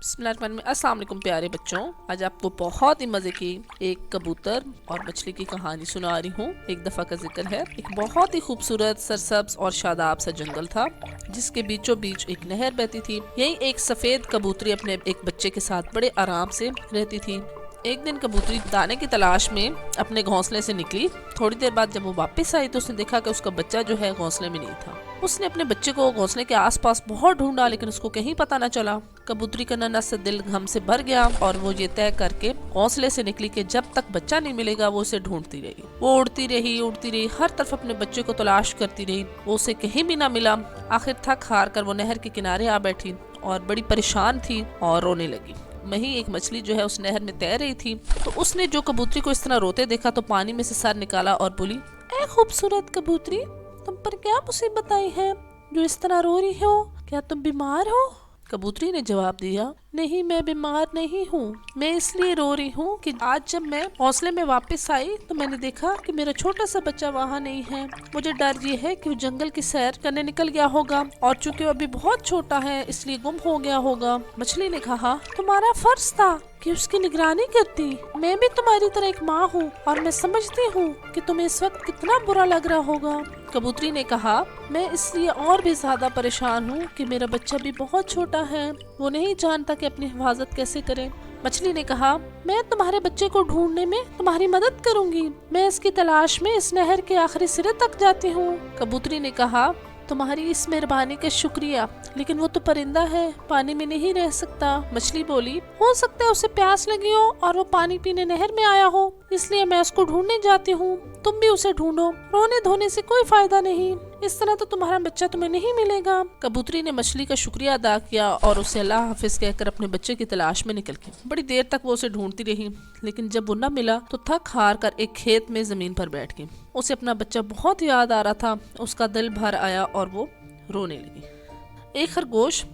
अस्सलाम वालेकुम प्यारे बच्चों, आज आपको बहुत ही मज़े की एक कबूतर और मछली की कहानी सुना रही हूँ। एक दफ़ा का जिक्र है, एक बहुत ही खूबसूरत सरसब्ज और शादाब सा जंगल था जिसके बीचों बीच एक नहर बहती थी। यही एक सफ़ेद कबूतरी अपने एक बच्चे के साथ बड़े आराम से रहती थी। एक दिन कबूतरी दाने की तलाश में अपने घोंसले से निकली। थोड़ी देर बाद जब वो वापस आई तो उसने देखा कि उसका बच्चा जो है घोंसले में नहीं था। उसने अपने बच्चे को घोंसले के आसपास बहुत ढूंढा लेकिन उसको कहीं पता न चला। कबूतरी का नन्हा सा दिल गम से भर गया और वो ये तय करके घोंसले से निकली कि जब तक बच्चा नहीं मिलेगा वो उसे ढूंढती रही। वो उड़ती रही, हर तरफ अपने बच्चे को तलाश करती रही। वो उसे कहीं भी ना मिला। आखिर थक हार कर वो नहर के किनारे आ बैठी और बड़ी परेशान थी और रोने लगी। वहीं एक मछली जो है उस नहर में तैर रही थी, तो उसने जो कबूतरी को इस तरह रोते देखा तो पानी में से सर निकाला और बोली, ए खूबसूरत कबूतरी, तुम पर क्या मुसीबत आई है जो इस तरह रो रही हो? क्या तुम बीमार हो? कबूतरी ने जवाब दिया, नहीं, मैं बीमार नहीं हूँ। मैं इसलिए रो रही हूँ कि आज जब मैं घोंसले में वापस आई तो मैंने देखा कि मेरा छोटा सा बच्चा वहाँ नहीं है। मुझे डर ये है कि वो जंगल की सैर करने निकल गया होगा और चूंकि वो अभी बहुत छोटा है इसलिए गुम हो गया होगा। मछली ने कहा, तुम्हारा फर्ज था कि उसकी निगरानी करती। मैं भी तुम्हारी तरह एक माँ हूँ और मैं समझती हूँ कि तुम्हें इस वक्त कितना बुरा लग रहा होगा। कबूतरी ने कहा, मैं इसलिए और भी ज्यादा परेशान हूँ कि मेरा बच्चा भी बहुत छोटा है, वो नहीं जानता कि अपनी हिफाजत कैसे करे। मछली ने कहा, मैं तुम्हारे बच्चे को ढूंढने में तुम्हारी मदद करूंगी। मैं इसकी तलाश में इस नहर के आखिरी सिरे तक जाती हूँ। कबूतरी ने कहा, तुम्हारी इस मेहरबानी का शुक्रिया, लेकिन वो तो परिंदा है, पानी में नहीं रह सकता। मछली बोली, हो सकता है उसे प्यास लगी हो और वो पानी पीने नहर में आया हो, इसलिए मैं उसको ढूंढने जाती हूँ। तुम भी उसे ढूंढो, रोने धोने से कोई फायदा नहीं, इस तरह तो तुम्हारा बच्चा तुम्हें नहीं मिलेगा। कबूतरी ने मछली का शुक्रिया अदा किया और उसे अल्लाह हाफिज कहकर अपने बच्चे की तलाश में निकल गई। बड़ी देर तक वो उसे ढूंढती रही, लेकिन जब वो न मिला तो थक हार कर एक खेत में जमीन पर बैठ गई। उसे अपना बच्चा बहुत याद आ रहा था। उसका दिल भर आया और वो रोने लगी। एक खरगोश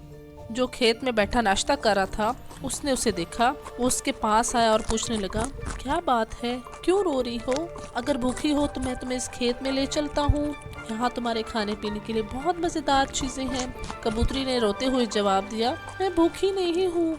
जो खेत में बैठा नाश्ता कर रहा था, उसने उसे देखा। वो उसके पास आया और पूछने लगा, क्या बात है, क्यों रो रही हो? अगर भूखी हो तो मैं तुम्हें इस खेत में ले चलता हूँ, यहाँ तुम्हारे खाने पीने के लिए बहुत मजेदार चीजें हैं। कबूतरी ने रोते हुए जवाब दिया, मैं भूखी नहीं हूँ।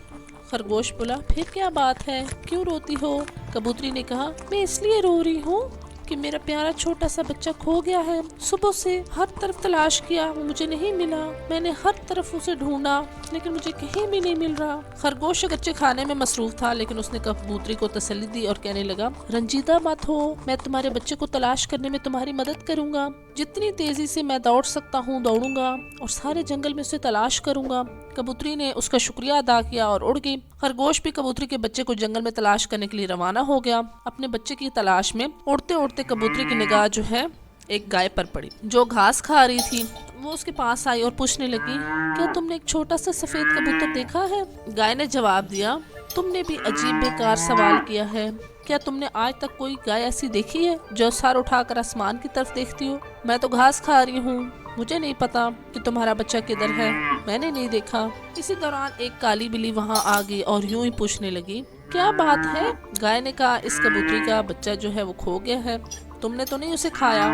खरगोश बोला, फिर क्या बात है, क्यों रोती हो? कबूतरी ने कहा, मैं इसलिए रो रही हूँ कि मेरा प्यारा छोटा सा बच्चा खो गया है। सुबह से हर तरफ तलाश किया, वो मुझे नहीं मिला। मैंने हर तरफ उसे ढूंढा लेकिन मुझे कहीं भी नहीं मिल रहा। खरगोश अगरचे खाने में मसरूफ था लेकिन उसने कबूतरी को तसल्ली दी और कहने लगा, रंजीदा मत हो, मैं तुम्हारे बच्चे को तलाश करने में तुम्हारी मदद करूंगा। जितनी तेजी से मैं दौड़ सकता हूँ दौड़ूंगा और सारे जंगल में उसे तलाश करूंगा। कबूतरी ने उसका शुक्रिया अदा किया और उड़ गई। खरगोश भी कबूतरी के बच्चे को जंगल में तलाश करने के लिए रवाना हो गया। अपने बच्चे की तलाश में उड़ते उड़ते कबूतरी की निगाह जो है एक गाय पर पड़ी जो घास खा रही थी। वो उसके पास आई और पूछने लगी, क्या तुमने एक छोटा सा सफेद कबूतर देखा है? गाय ने जवाब दिया, तुमने भी अजीब बेकार सवाल किया है। क्या तुमने आज तक कोई गाय ऐसी देखी है जो सर उठाकर आसमान की तरफ देखती हो? मैं तो घास खा रही हूँ, मुझे नहीं पता कि तुम्हारा बच्चा किधर है, मैंने नहीं देखा। इसी दौरान एक काली बिल्ली वहाँ आ गई और यूं ही पूछने लगी, क्या बात है? गाय ने कहा, इस कबूतरी का बच्चा जो है वो खो गया है, तुमने तो नहीं उसे खाया?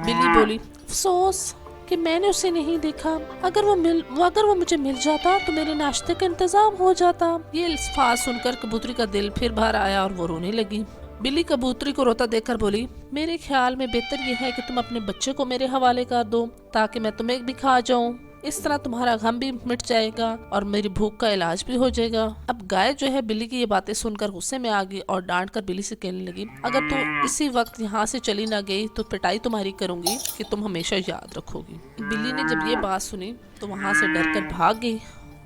बिल्ली बोली, अफसोस कि मैंने उसे नहीं देखा। अगर वो मुझे मिल जाता तो मेरे नाश्ते का इंतजाम हो जाता। ये अल्फाज सुनकर कबूतरी का दिल फिर भर आया और वो रोने लगी। बिल्ली कबूतरी को रोता देखकर बोली, मेरे ख्याल में बेहतर ये है कि तुम अपने बच्चे को मेरे हवाले कर दो ताकि मैं तुम्हें भी खा जाऊं। इस तरह तुम्हारा गम भी मिट जाएगा और मेरी भूख का इलाज भी हो जाएगा। अब गाय जो है बिल्ली की ये बातें सुनकर गुस्से में आ गई और डांट कर बिल्ली से कहने लगी, अगर तू इसी वक्त यहाँ से चली ना गई तो पिटाई तुम्हारी करूंगी कि तुम हमेशा याद रखोगी। बिल्ली ने जब ये बात सुनी तो वहाँ से डर कर भाग गई।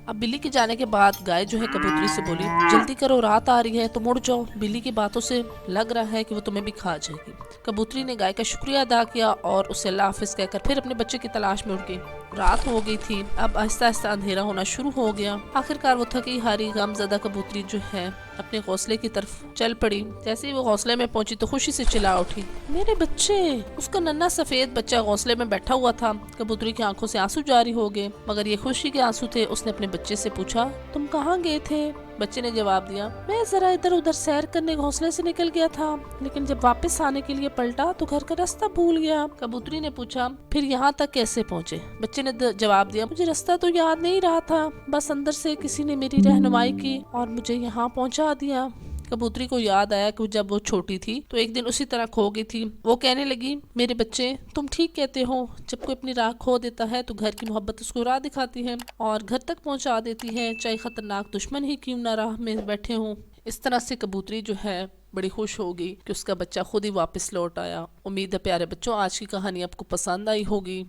अब बिल्ली के जाने के बाद गाय जो है कबूतरी से बोली, जल्दी करो, रात आ रही है, तो मुड़ जाओ, बिल्ली की बातों से लग रहा है कि वो तुम्हें भी खा जाएगी। कबूतरी ने गाय का शुक्रिया अदा किया और उसे अल्लाह हाफिज कहकर फिर अपने बच्चे की तलाश में उड़ गई। रात हो गई थी। अब आहिस्ता आहिस्ता अंधेरा होना शुरू हो गया। आखिरकार वो थकी हारी गमज़दा कबूतरी जो है अपने घोंसले की तरफ चल पड़ी। जैसे ही वो घोंसले में पहुंची तो खुशी से चिल्ला उठी, मेरे बच्चे! उसका नन्हा सफेद बच्चा घोंसले में बैठा हुआ था। कबूतरी की आंखों से आंसू जारी हो गए, मगर ये खुशी के आंसू थे। उसने अपने बच्चे से पूछा, तुम कहाँ गए थे? बच्चे ने जवाब दिया, मैं जरा इधर उधर सैर करने घोंसले से निकल गया था, लेकिन जब वापस आने के लिए पलटा तो घर का रास्ता भूल गया। कबूतरी ने पूछा, फिर यहाँ तक कैसे पहुँचे? बच्चे ने जवाब दिया, मुझे रास्ता तो याद नहीं रहा था, बस अंदर से किसी ने मेरी रहनुमाई की और मुझे यहाँ पहुँचा दिया। कबूतरी को याद आया कि जब वो छोटी थी तो एक दिन उसी तरह खो गई थी। वो कहने लगी, मेरे बच्चे तुम ठीक कहते हो, जब कोई अपनी राह खो देता है तो घर की मोहब्बत उसको राह दिखाती है और घर तक पहुंचा देती है, चाहे खतरनाक दुश्मन ही क्यों ना राह में बैठे हों। इस तरह से कबूतरी जो है बड़ी खुश होगी कि उसका बच्चा खुद ही वापस लौट आया। उम्मीद है प्यारे बच्चों आज की कहानी आपको पसंद आई होगी।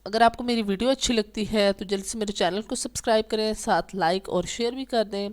अगर आपको मेरी वीडियो अच्छी लगती है तो जल्दी से मेरे चैनल को सब्सक्राइब करें, साथ लाइक और शेयर भी कर दें।